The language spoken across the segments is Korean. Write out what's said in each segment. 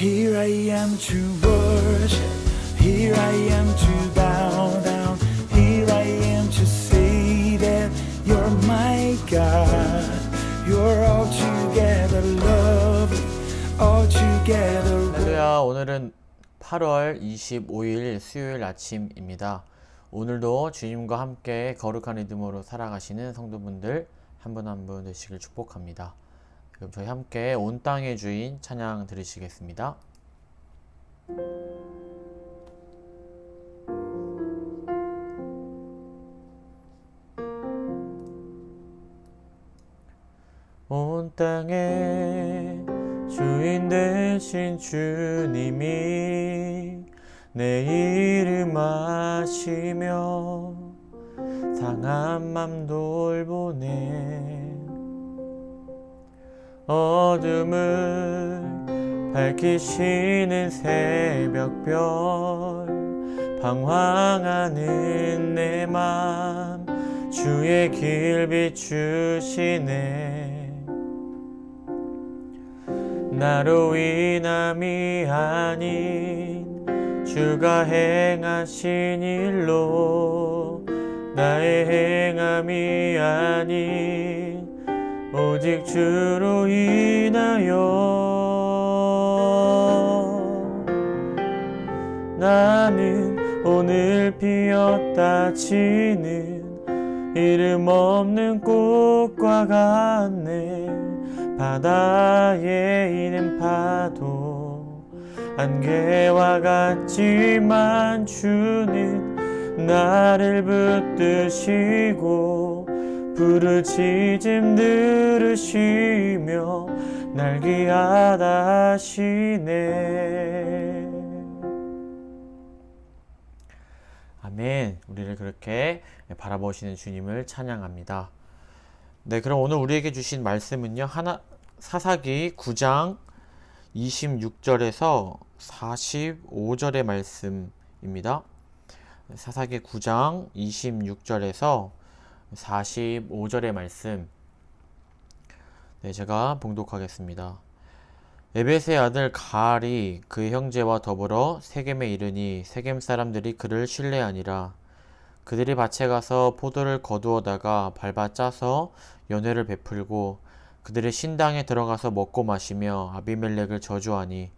Here I am to worship, here I am to bow down, here I am to say that you're my God. You're altogether lovely, altogether. 할렐루야. 오늘은 8월 25일 수요일 아침입니다. 오늘도 주님과 함께 거룩한 리듬으로 살아가시는 성도분들 한 분 한 분 되시길 축복합니다. 그럼 저희 함께 온 땅의 주인 찬양 들으시겠습니다. 온 땅의 주인 되신 주님이 내 이름 아시며 상한 맘 돌보네. 어둠을 밝히시는 새벽별 방황하는 내 맘 주의 길 비추시네. 나로 인함이 아닌 주가 행하신 일로 나의 행함이 아닌 오직 주로 인하여 나는 오늘 피었다 지는 이름 없는 꽃과 같네. 바다에 있는 파도 안개와 같지만 주는 나를 붙드시고 부르짖음 들으시며 날 귀하다 하시네. 아멘. 우리를 그렇게 바라보시는 주님을 찬양합니다. 네, 그럼 오늘 우리에게 주신 말씀은요, 사사기 9장 26절에서 45절의 말씀입니다. 사사기 9장 26절에서 45절의 말씀, 네, 제가 봉독하겠습니다. 에벳의 아들 가알이 그 형제와 더불어 세겜에 이르니 세겜 사람들이 그를 신뢰하니라. 그들이 밭에 가서 포도를 거두어다가 밟아 짜서 연회를 베풀고 그들의 신당에 들어가서 먹고 마시며 아비멜렉을 저주하니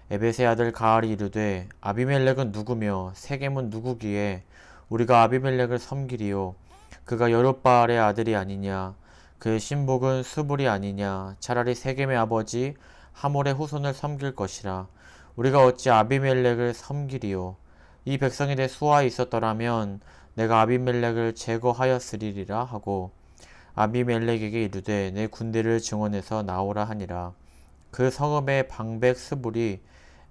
에벳의 아들 가알이 이르되 아비멜렉은 누구며 세겜은 누구기에 우리가 아비멜렉을 섬기리요. 그가 여룻바알의 아들이 아니냐. 그의 신복은 수불이 아니냐. 차라리 세겜의 아버지 하몰의 후손을 섬길 것이라. 우리가 어찌 아비멜렉을 섬기리요. 이 백성이 내 수하에 있었더라면 내가 아비멜렉을 제거하였으리라 하고 아비멜렉에게 이르되 내 군대를 증원해서 나오라 하니라. 그 성읍의 방백 스불이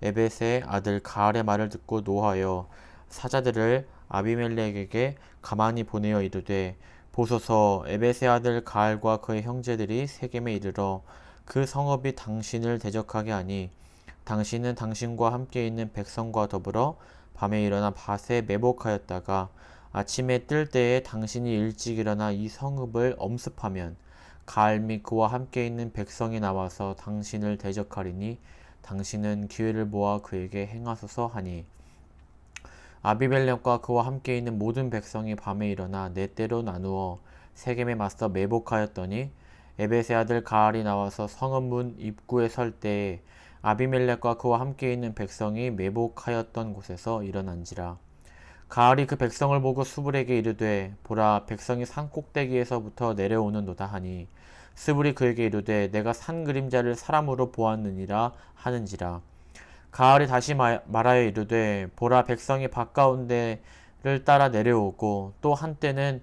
에벳의 아들 가알의 말을 듣고 노하여 사자들을 아비멜렉에게 가만히 보내어 이르되 보소서, 에벳의 아들 가알과 그의 형제들이 세겜에 이르러 그 성읍이 당신을 대적하게 하니 당신은 당신과 함께 있는 백성과 더불어 밤에 일어나 밭에 매복하였다가 아침에 뜰 때에 당신이 일찍 일어나 이 성읍을 엄습하면 가알 및 그와 함께 있는 백성이 나와서 당신을 대적하리니 당신은 기회를 모아 그에게 행하소서 하니 아비멜렉과 그와 함께 있는 모든 백성이 밤에 일어나 네 때로 나누어 세겜에 맞서 매복하였더니 에벳의 아들 가알이 나와서 성읍 문 입구에 설 때에 아비멜렉과 그와 함께 있는 백성이 매복하였던 곳에서 일어난지라. 가알이 그 백성을 보고 수불에게 이르되 보라, 백성이 산 꼭대기에서부터 내려오는도다 하니 스불이 그에게 이르되 내가 산 그림자를 사람으로 보았느니라 하는지라. 가알이 다시 말하여 이르되 보라, 백성이 밭가운데를 따라 내려오고 또 한때는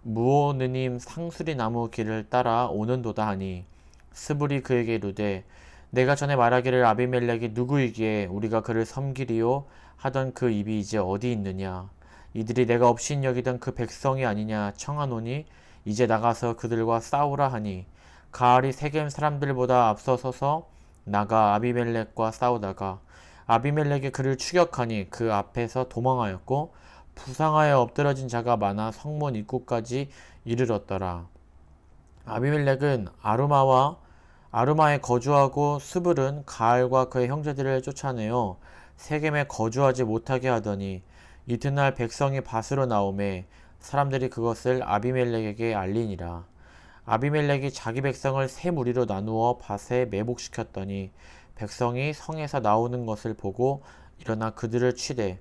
무오느님 상수리 나무 길을 따라 오는도다 하니 스불이 그에게 이르되 내가 전에 말하기를 아비멜렉이 누구이기에 우리가 그를 섬기리요 하던 그 입이 이제 어디 있느냐. 이들이 내가 업신여기던 그 백성이 아니냐 청하노니 이제 나가서 그들과 싸우라 하니 가알이 세겜 사람들보다 앞서서서 나가 아비멜렉과 싸우다가 아비멜렉이 그를 추격하니 그 앞에서 도망하였고 부상하여 엎드러진 자가 많아 성문 입구까지 이르렀더라. 아비멜렉은 아르마에 거주하고 스불은 가알과 그의 형제들을 쫓아내어 세겜에 거주하지 못하게 하더니 이튿날 백성이 밭으로 나오매 사람들이 그것을 아비멜렉에게 알리니라. 아비멜렉이 자기 백성을 세 무리로 나누어 밭에 매복시켰더니 백성이 성에서 나오는 것을 보고 일어나 그들을 치되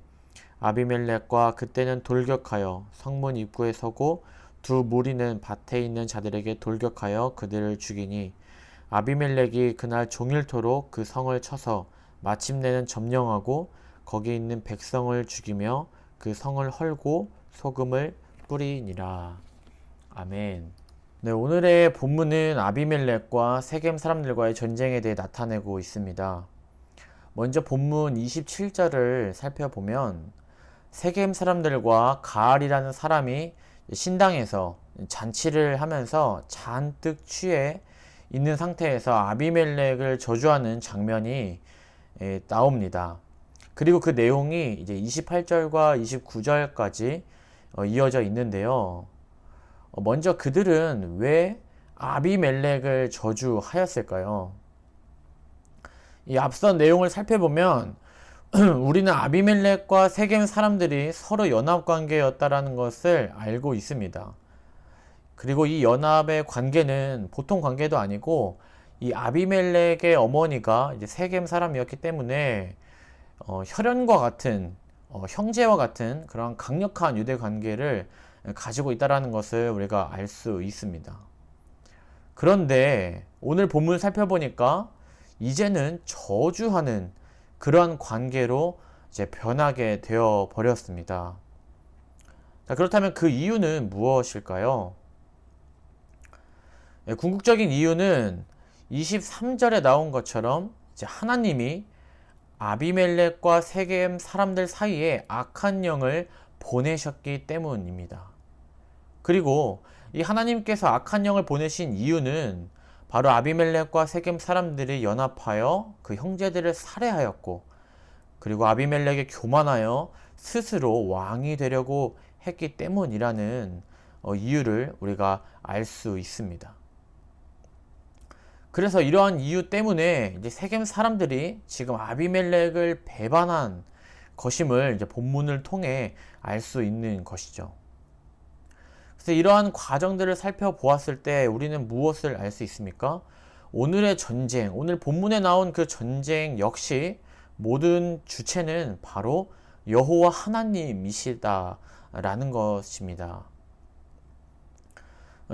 아비멜렉과 그때는 돌격하여 성문 입구에 서고 두 무리는 밭에 있는 자들에게 돌격하여 그들을 죽이니 아비멜렉이 그날 종일토록 그 성을 쳐서 마침내는 점령하고 거기 있는 백성을 죽이며 그 성을 헐고 소금을 뿌리니라. 아멘. 네, 오늘의 본문은 아비멜렉과 세겜 사람들과의 전쟁에 대해 나타내고 있습니다. 먼저 본문 27절을 살펴보면 세겜 사람들과 가알이라는 사람이 신당에서 잔치를 하면서 잔뜩 취해 있는 상태에서 아비멜렉을 저주하는 장면이 나옵니다. 그리고 그 내용이 이제 28절과 29절까지 이어져 있는데요. 먼저 그들은 왜 아비멜렉을 저주하였을까요? 이 앞선 내용을 살펴보면 우리는 아비멜렉과 세겜 사람들이 서로 연합 관계였다라는 것을 알고 있습니다. 그리고 이 연합의 관계는 보통 관계도 아니고 이 아비멜렉의 어머니가 이제 세겜 사람이었기 때문에 혈연과 같은 형제와 같은 그런 강력한 유대 관계를 가지고 있다라는 것을 우리가 알 수 있습니다. 그런데 오늘 본문을 살펴보니까 이제는 저주하는 그러한 관계로 이제 변하게 되어 버렸습니다. 자, 그렇다면 그 이유는 무엇일까요? 궁극적인 이유는 23절에 나온 것처럼 이제 하나님이 아비멜렉과 세겜 사람들 사이에 악한 영을 보내셨기 때문입니다. 그리고 이 하나님께서 악한 영을 보내신 이유는 바로 아비멜렉과 세겜 사람들이 연합하여 그 형제들을 살해하였고, 그리고 아비멜렉이 교만하여 스스로 왕이 되려고 했기 때문이라는 이유를 우리가 알 수 있습니다. 그래서 이러한 이유 때문에 이제 세겜 사람들이 지금 아비멜렉을 배반한 것임을 이제 본문을 통해 알 수 있는 것이죠. 그래서 이러한 과정들을 살펴보았을 때 우리는 무엇을 알 수 있습니까? 오늘의 전쟁, 오늘 본문에 나온 그 전쟁 역시 모든 주체는 바로 여호와 하나님이시다라는 것입니다.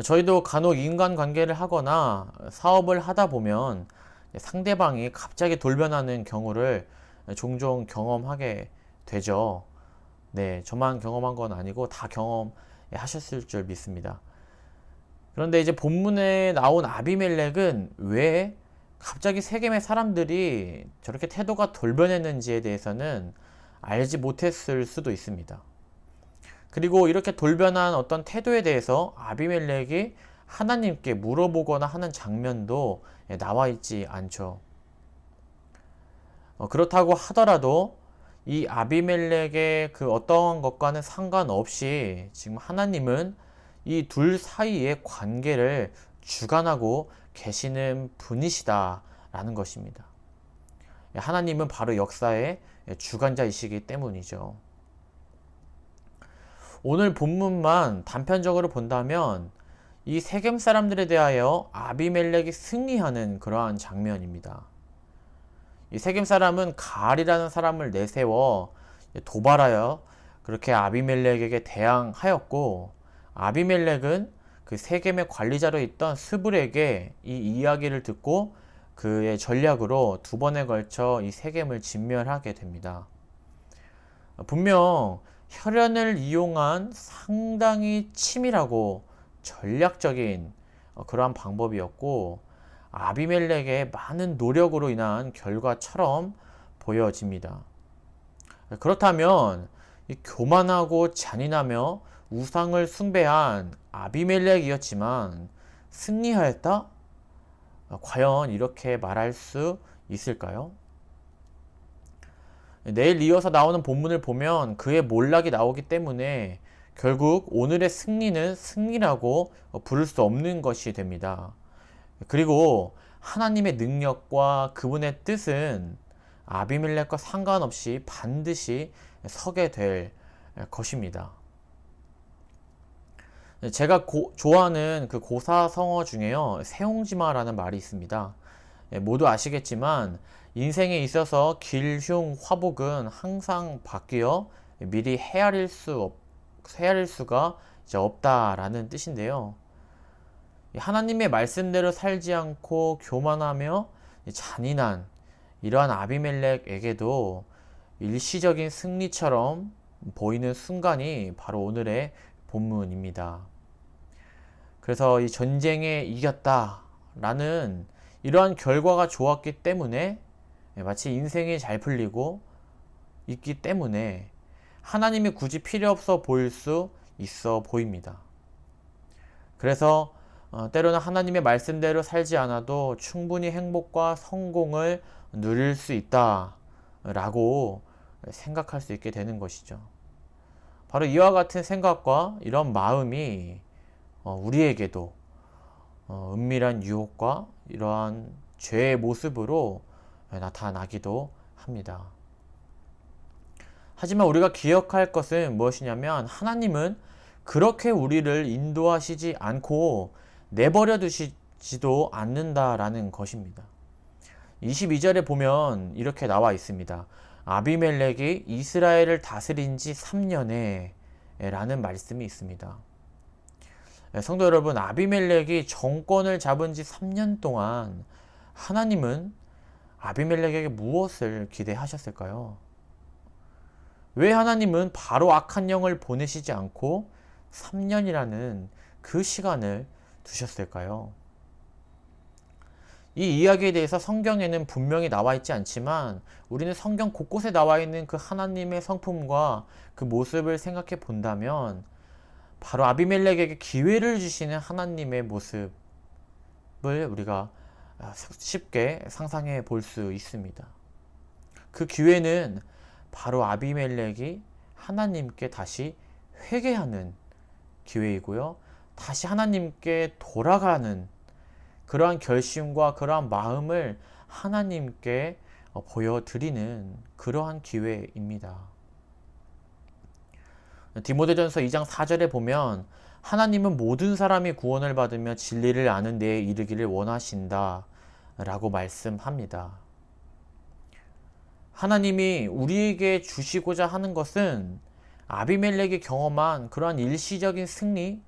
저희도 간혹 인간관계를 하거나 사업을 하다 보면 상대방이 갑자기 돌변하는 경우를 종종 경험하게 되죠. 네, 저만 경험한 건 아니고 다 경험하셨을 줄 믿습니다. 그런데 이제 본문에 나온 아비멜렉은 왜 갑자기 세겜의 사람들이 저렇게 태도가 돌변했는지에 대해서는 알지 못했을 수도 있습니다. 그리고 이렇게 돌변한 어떤 태도에 대해서 아비멜렉이 하나님께 물어보거나 하는 장면도 나와 있지 않죠. 그렇다고 하더라도 이 아비멜렉의 그 어떠한 것과는 상관없이 지금 하나님은 이 둘 사이의 관계를 주관하고 계시는 분이시다라는 것입니다. 하나님은 바로 역사의 주관자이시기 때문이죠. 오늘 본문만 단편적으로 본다면 이 세겜 사람들에 대하여 아비멜렉이 승리하는 그러한 장면입니다. 이 세겜 사람은 가알이라는 사람을 내세워 도발하여 그렇게 아비멜렉에게 대항하였고, 아비멜렉은 그 세겜의 관리자로 있던 스불에게 이 이야기를 듣고 그의 전략으로 두 번에 걸쳐 이 세겜을 진멸하게 됩니다. 분명 혈연을 이용한 상당히 치밀하고 전략적인 그러한 방법이었고, 아비멜렉의 많은 노력으로 인한 결과처럼 보여집니다. 그렇다면 이 교만하고 잔인하며 우상을 숭배한 아비멜렉이었지만 승리하였다? 과연 이렇게 말할 수 있을까요? 내일 이어서 나오는 본문을 보면 그의 몰락이 나오기 때문에 결국 오늘의 승리는 승리라고 부를 수 없는 것이 됩니다. 그리고 하나님의 능력과 그분의 뜻은 아비멜렉과 상관없이 반드시 서게 될 것입니다. 제가 좋아하는 그 고사성어 중에요, 세옹지마라는 말이 있습니다. 모두 아시겠지만 인생에 있어서 길, 흉, 화복은 항상 바뀌어 미리 헤아릴 수가 이제 없다라는 뜻인데요. 하나님의 말씀대로 살지 않고 교만하며 잔인한 이러한 아비멜렉에게도 일시적인 승리처럼 보이는 순간이 바로 오늘의 본문입니다. 그래서 이 전쟁에 이겼다라는 이러한 결과가 좋았기 때문에, 마치 인생이 잘 풀리고 있기 때문에 하나님이 굳이 필요 없어 보일 수 있어 보입니다. 그래서 때로는 하나님의 말씀대로 살지 않아도 충분히 행복과 성공을 누릴 수 있다라고 생각할 수 있게 되는 것이죠. 바로 이와 같은 생각과 이런 마음이 우리에게도 은밀한 유혹과 이러한 죄의 모습으로 나타나기도 합니다. 하지만 우리가 기억할 것은 무엇이냐면, 하나님은 그렇게 우리를 인도하시지 않고 내버려 두시지도 않는다라는 것입니다. 22절에 보면 이렇게 나와 있습니다. 아비멜렉이 이스라엘을 다스린 지 3년에 라는 말씀이 있습니다. 성도 여러분, 아비멜렉이 정권을 잡은 지 3년 동안 하나님은 아비멜렉에게 무엇을 기대하셨을까요? 왜 하나님은 바로 악한 영을 보내시지 않고 3년이라는 그 시간을 두셨을까요? 이 이야기에 대해서 성경에는 분명히 나와 있지 않지만 우리는 성경 곳곳에 나와 있는 그 하나님의 성품과 그 모습을 생각해 본다면 바로 아비멜렉에게 기회를 주시는 하나님의 모습을 우리가 쉽게 상상해 볼 수 있습니다. 그 기회는 바로 아비멜렉이 하나님께 다시 회개하는 기회이고요, 다시 하나님께 돌아가는 그러한 결심과 그러한 마음을 하나님께 보여드리는 그러한 기회입니다. 디모데전서 2장 4절에 보면 하나님은 모든 사람이 구원을 받으며 진리를 아는 데에 이르기를 원하신다 라고 말씀합니다. 하나님이 우리에게 주시고자 하는 것은 아비멜렉이 경험한 그러한 일시적인 승리,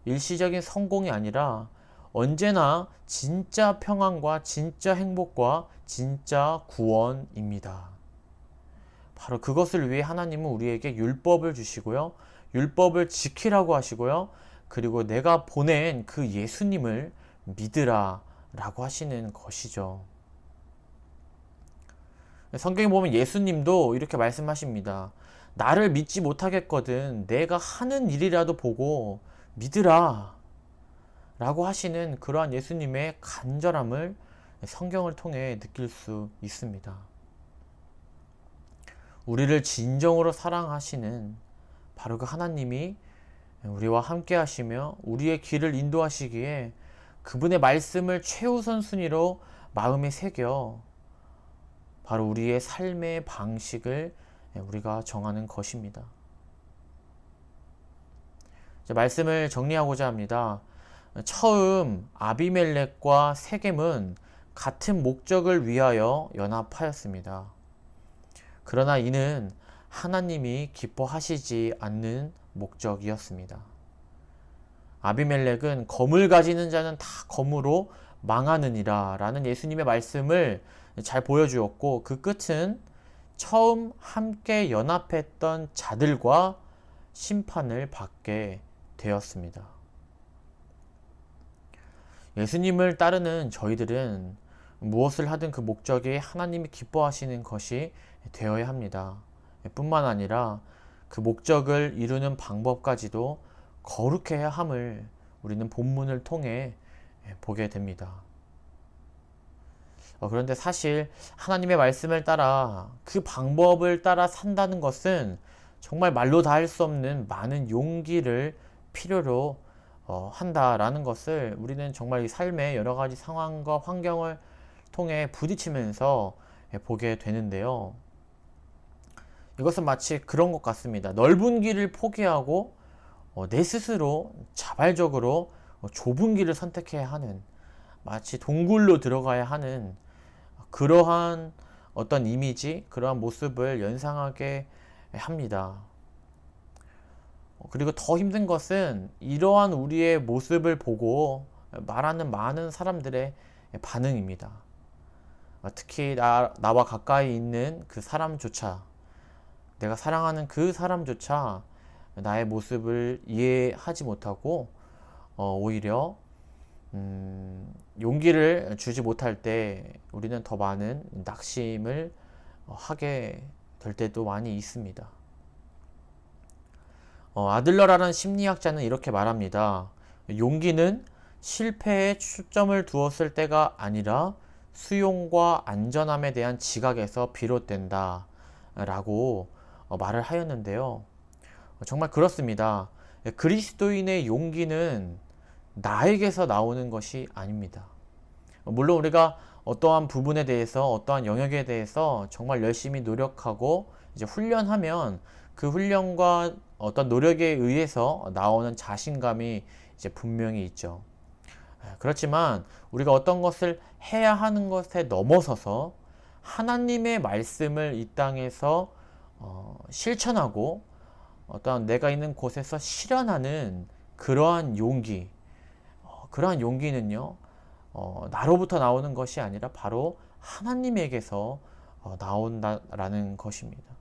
일시적인 성공이 아니라 언제나 진짜 평안과 진짜 행복과 진짜 구원입니다. 바로 그것을 위해 하나님은 우리에게 율법을 주시고요, 율법을 지키라고 하시고요, 그리고 내가 보낸 그 예수님을 믿으라 라고 하시는 것이죠. 성경에 보면 예수님도 이렇게 말씀하십니다. 나를 믿지 못하겠거든 내가 하는 일이라도 보고 믿으라 라고 하시는 그러한 예수님의 간절함을 성경을 통해 느낄 수 있습니다. 우리를 진정으로 사랑하시는 바로 그 하나님이 우리와 함께 하시며 우리의 길을 인도하시기에 그분의 말씀을 최우선 순위로 마음에 새겨 바로 우리의 삶의 방식을 우리가 정하는 것입니다. 말씀을 정리하고자 합니다. 처음 아비멜렉과 세겜은 같은 목적을 위하여 연합하였습니다. 그러나 이는 하나님이 기뻐하시지 않는 목적이었습니다. 아비멜렉은 검을 가지는 자는 다 검으로 망하느니라 라는 예수님의 말씀을 잘 보여주었고, 그 끝은 처음 함께 연합했던 자들과 심판을 받게 되었습니다. 예수님을 따르는 저희들은 무엇을 하든 그 목적이 하나님이 기뻐하시는 것이 되어야 합니다. 뿐만 아니라 그 목적을 이루는 방법까지도 거룩해야 함을 우리는 본문을 통해 보게 됩니다. 그런데 사실 하나님의 말씀을 따라 그 방법을 따라 산다는 것은 정말 말로 다 할 수 없는 많은 용기를 필요로 한다라는 것을 우리는 정말 이 삶의 여러 가지 상황과 환경을 통해 부딪히면서 보게 되는데요. 이것은 마치 그런 것 같습니다. 넓은 길을 포기하고 내 스스로 자발적으로 좁은 길을 선택해야 하는, 마치 동굴로 들어가야 하는 그러한 어떤 이미지, 그러한 모습을 연상하게 합니다. 그리고 더 힘든 것은 이러한 우리의 모습을 보고 말하는 많은 사람들의 반응입니다. 특히 나와 가까이 있는 그 사람조차, 내가 사랑하는 그 사람조차 나의 모습을 이해하지 못하고 오히려 용기를 주지 못할 때 우리는 더 많은 낙심을 하게 될 때도 많이 있습니다. 아들러라는 심리학자는 이렇게 말합니다. 용기는 실패에 초점을 두었을 때가 아니라 수용과 안전함에 대한 지각에서 비롯된다 라고 말을 하였는데요. 정말 그렇습니다. 그리스도인의 용기는 나에게서 나오는 것이 아닙니다. 물론 우리가 어떠한 부분에 대해서, 어떠한 영역에 대해서 정말 열심히 노력하고 이제 훈련하면 그 훈련과 어떤 노력에 의해서 나오는 자신감이 이제 분명히 있죠. 그렇지만 우리가 어떤 것을 해야 하는 것에 넘어서서 하나님의 말씀을 이 땅에서 실천하고 어떤 내가 있는 곳에서 실현하는 그러한 용기, 그러한 용기는요, 나로부터 나오는 것이 아니라 바로 하나님에게서 나온다라는 것입니다.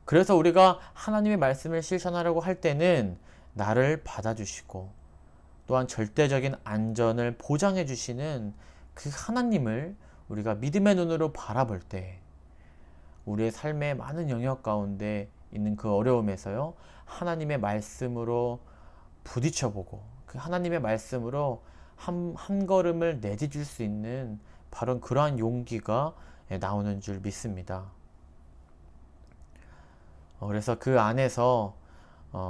그래서 우리가 하나님의 말씀을 실천하려고 할 때는 나를 받아주시고 또한 절대적인 안전을 보장해 주시는 그 하나님을 우리가 믿음의 눈으로 바라볼 때 우리의 삶의 많은 영역 가운데 있는 그 어려움에서요, 하나님의 말씀으로 부딪혀보고 그 하나님의 말씀으로 한 걸음을 내디딜 수 있는 바로 그러한 용기가 나오는 줄 믿습니다. 그래서 그 안에서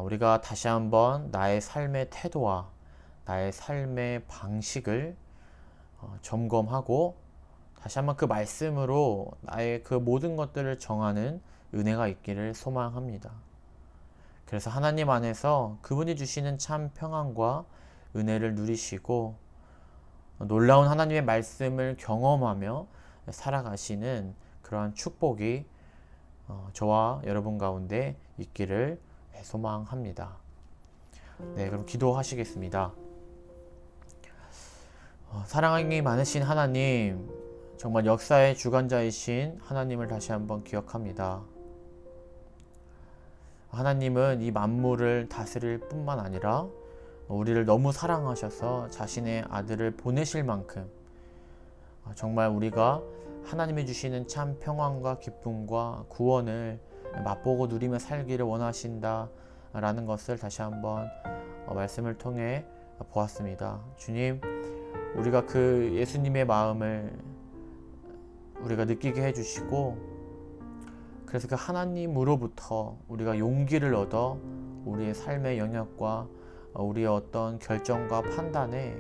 우리가 다시 한번 나의 삶의 태도와 나의 삶의 방식을 점검하고 다시 한번 그 말씀으로 나의 그 모든 것들을 정하는 은혜가 있기를 소망합니다. 그래서 하나님 안에서 그분이 주시는 참 평안과 은혜를 누리시고 놀라운 하나님의 말씀을 경험하며 살아가시는 그러한 축복이 저와 여러분 가운데 있기를 소망합니다. 네, 그럼 기도하시겠습니다. 사랑이 많으신 하나님, 정말 역사의 주관자이신 하나님을 다시 한번 기억합니다. 하나님은 이 만물을 다스릴 뿐만 아니라 우리를 너무 사랑하셔서 자신의 아들을 보내실 만큼 정말 우리가 하나님이 주시는 참 평안과 기쁨과 구원을 맛보고 누리며 살기를 원하신다 라는 것을 다시 한번 말씀을 통해 보았습니다. 주님, 우리가 그 예수님의 마음을 우리가 느끼게 해주시고 그래서 그 하나님으로부터 우리가 용기를 얻어 우리의 삶의 영역과 우리의 어떤 결정과 판단에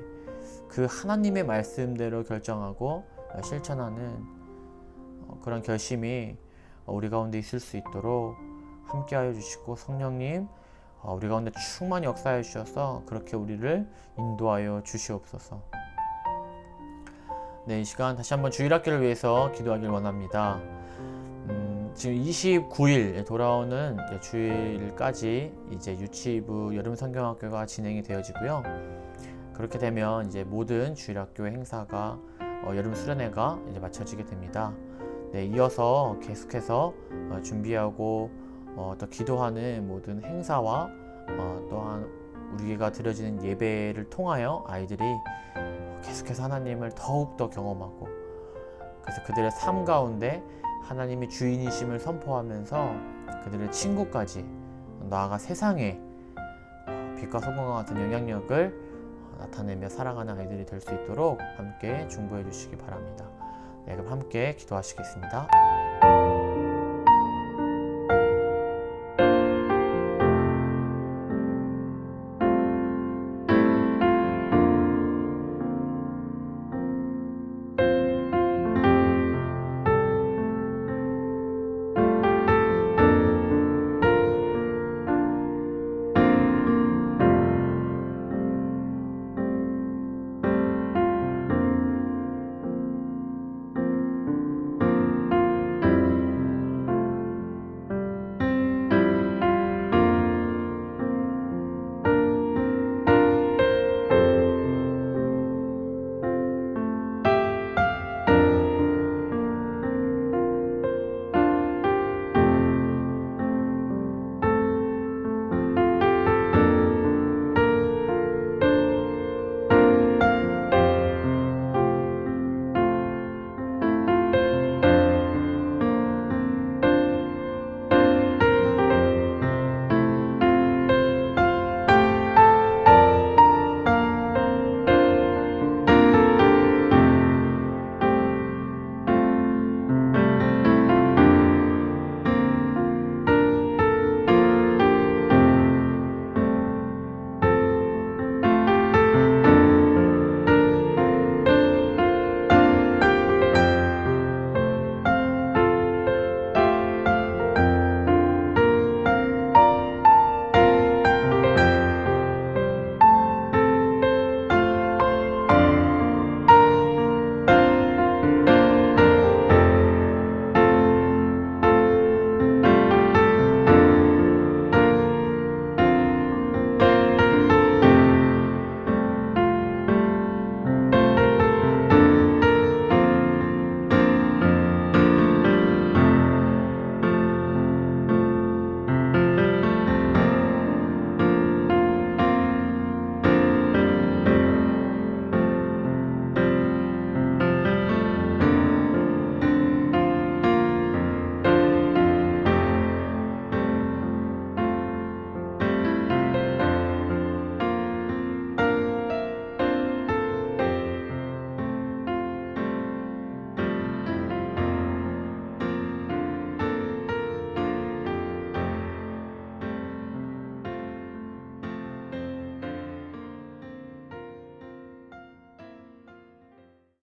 그 하나님의 말씀대로 결정하고 실천하는 그런 결심이 우리 가운데 있을 수 있도록 함께하여 주시고 성령님 우리 가운데 충만히 역사해 주셔서 그렇게 우리를 인도하여 주시옵소서. 네, 이 시간 다시 한번 주일학교를 위해서 기도하길 원합니다. 지금 29일 돌아오는 주일까지 이제 유치부 여름 성경학교가 진행이 되어지고요. 그렇게 되면 이제 모든 주일학교 행사가 여름 수련회가 이제 마쳐지게 됩니다. 네, 이어서 계속해서 준비하고 또 기도하는 모든 행사와 또한 우리가 드려지는 예배를 통하여 아이들이 계속해서 하나님을 더욱더 경험하고 그래서 그들의 삶 가운데 하나님이 주인이심을 선포하면서 그들의 친구까지 나아가 세상에 빛과 소금과 같은 영향력을 나타내며 살아가는 아이들이 될 수 있도록 함께 중보해 주시기 바랍니다. 네, 그럼 함께 기도하시겠습니다.